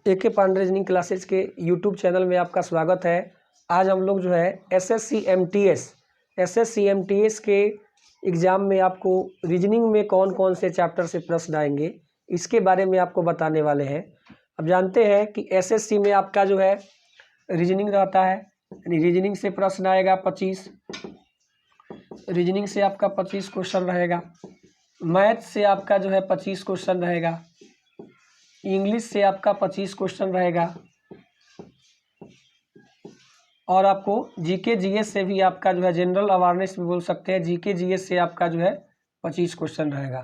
AK Pandey reasoning classes के YouTube channel में आपका स्वागत है। आज हम लोग जो है SSC MTS के एग्ज़ाम में आपको रीजनिंग में कौन कौन से चैप्टर से प्रश्न आएंगे इसके बारे में आपको बताने वाले हैं। अब जानते हैं कि SSC में आपका जो है रीजनिंग रहता है, यानी रीजनिंग से प्रश्न आएगा 25, रीजनिंग से आपका 25 क्वेश्चन रहेगा, मैथ से आपका जो है 25 क्वेश्चन रहेगा, इंग्लिश से आपका 25 क्वेश्चन रहेगा और आपको जीके जीएस से भी आपका जो है जनरल अवेयरनेस भी बोल सकते हैं, जीके जीएस से आपका जो है 25 क्वेश्चन रहेगा।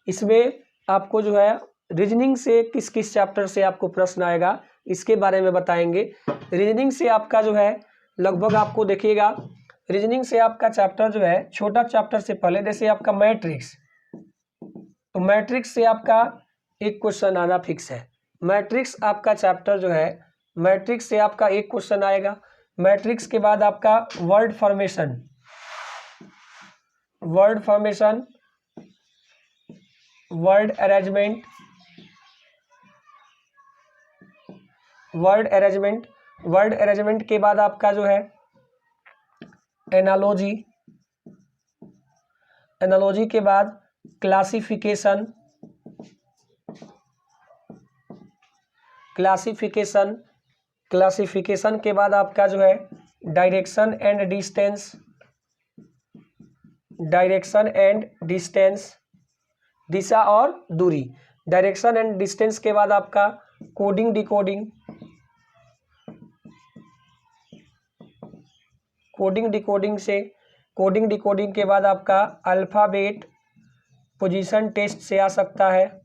इसमें आपको जो है रीजनिंग से किस किस चैप्टर से आपको प्रश्न आएगा इसके बारे में बताएंगे। रीजनिंग से आपका जो है लगभग आपको देखिएगा, रीजनिंग से आपका चैप्टर जो है छोटा चैप्टर से पहले जैसे आपका मैट्रिक्स, तो मैट्रिक्स से आपका एक क्वेश्चन आना फिक्स है। मैट्रिक्स आपका चैप्टर जो है मैट्रिक्स से आपका एक क्वेश्चन आएगा। मैट्रिक्स के बाद आपका word formation, word arrangement, word arrangement के बाद आपका जो है एनालॉजी, एनालॉजी के बाद क्लासिफिकेशन, क्लासिफिकेशन के बाद आपका जो है डायरेक्शन एंड डिस्टेंस, दिशा और दूरी। डायरेक्शन एंड डिस्टेंस के बाद आपका कोडिंग डिकोडिंग के बाद आपका अल्फ़ाबेट पोजीशन टेस्ट से आ सकता है।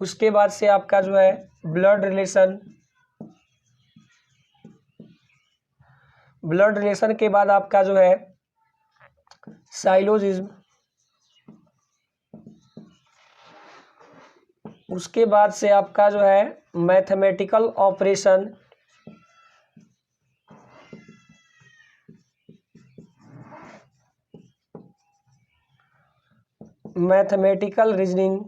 उसके बाद से आपका जो है ब्लड रिलेशन के बाद आपका जो है साइलोजिज्म, उसके बाद से आपका जो है mathematical operation, mathematical reasoning,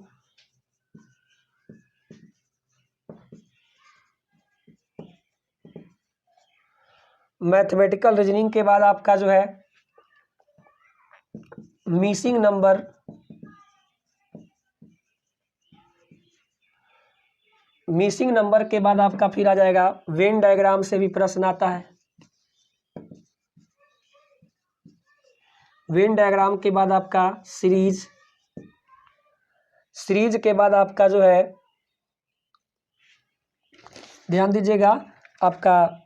mathematical reasoning के बाद आपका जो है मिसिंग नंबर, मिसिंग नंबर के बाद आपका फिर आ जाएगा वेन डायग्राम से भी प्रश्न आता है। वेन डायग्राम के बाद आपका सीरीज के बाद आपका जो है ध्यान दीजिएगा आपका,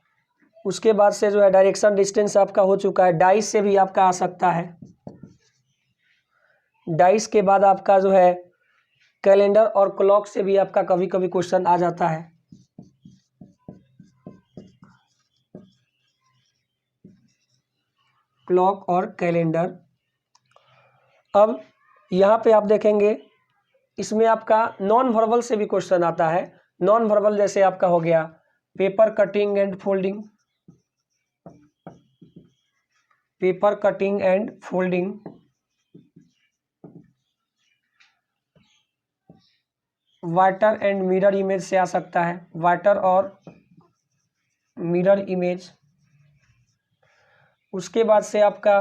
उसके बाद से जो है डायरेक्शन डिस्टेंस आपका हो चुका है। डाइस से भी आपका आ सकता है। डाइस के बाद आपका जो है कैलेंडर और क्लॉक से भी आपका कभी कभी क्वेश्चन आ जाता है। क्लॉक और कैलेंडर। अब यहाँ पे आप देखेंगे इसमें आपका नॉन वर्बल से भी क्वेश्चन आता है। नॉन वर्बल जैसे आपका हो गया paper cutting and folding, water and mirror image से आ सकता है, वाटर और मिरर इमेज। उसके बाद से आपका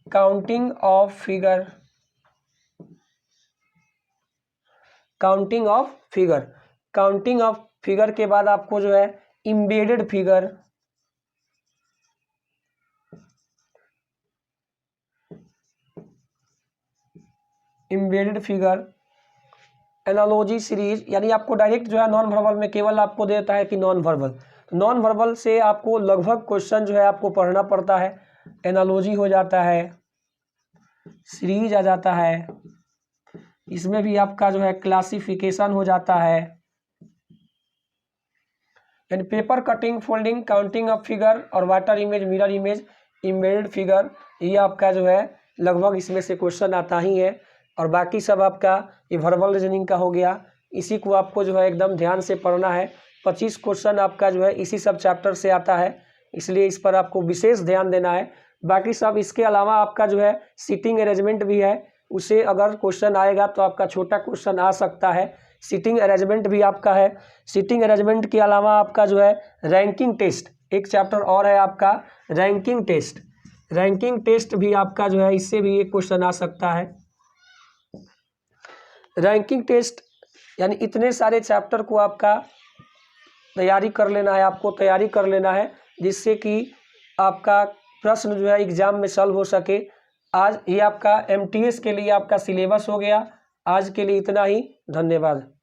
काउंटिंग ऑफ फिगर के बाद आपको जो है एम्बेडेड फिगर, एनालॉजी सीरीज, यानी आपको डायरेक्ट जो है नॉन वर्बल में केवल आपको देता है कि नॉन वर्बल से आपको लगभग क्वेश्चन जो है आपको पढ़ना पड़ता है। एनालॉजी हो जाता है, सीरीज आ जाता है, इसमें भी आपका जो है क्लासिफिकेशन हो जाता है, यानी paper cutting, folding, counting of figure और water image, mirror image, embedded figure, ये आपका जो है लगभग इसमें से क्वेश्चन आता ही है। और बाकी सब आपका ये वर्बल रीजनिंग का हो गया। इसी को आपको जो है एकदम ध्यान से पढ़ना है। 25 क्वेश्चन आपका जो है इसी सब चैप्टर से आता है, इसलिए इस पर आपको विशेष ध्यान देना है। बाकी सब इसके अलावा आपका जो है सीटिंग अरेंजमेंट भी है, उसे अगर क्वेश्चन आएगा तो आपका छोटा क्वेश्चन आ सकता है। सीटिंग अरेंजमेंट भी आपका है। सीटिंग अरेंजमेंट के अलावा आपका जो है रैंकिंग टेस्ट, एक चैप्टर और है आपका रैंकिंग टेस्ट। रैंकिंग टेस्ट भी आपका जो है, इससे भी एक क्वेश्चन आ सकता है। रैंकिंग टेस्ट यानी इतने सारे चैप्टर को आपका तैयारी कर लेना है, आपको तैयारी कर लेना है, जिससे कि आपका प्रश्न जो है एग्जाम में सॉल्व हो सके। आज ये आपका एमटीएस के लिए आपका सिलेबस हो गया। आज के लिए इतना ही, धन्यवाद।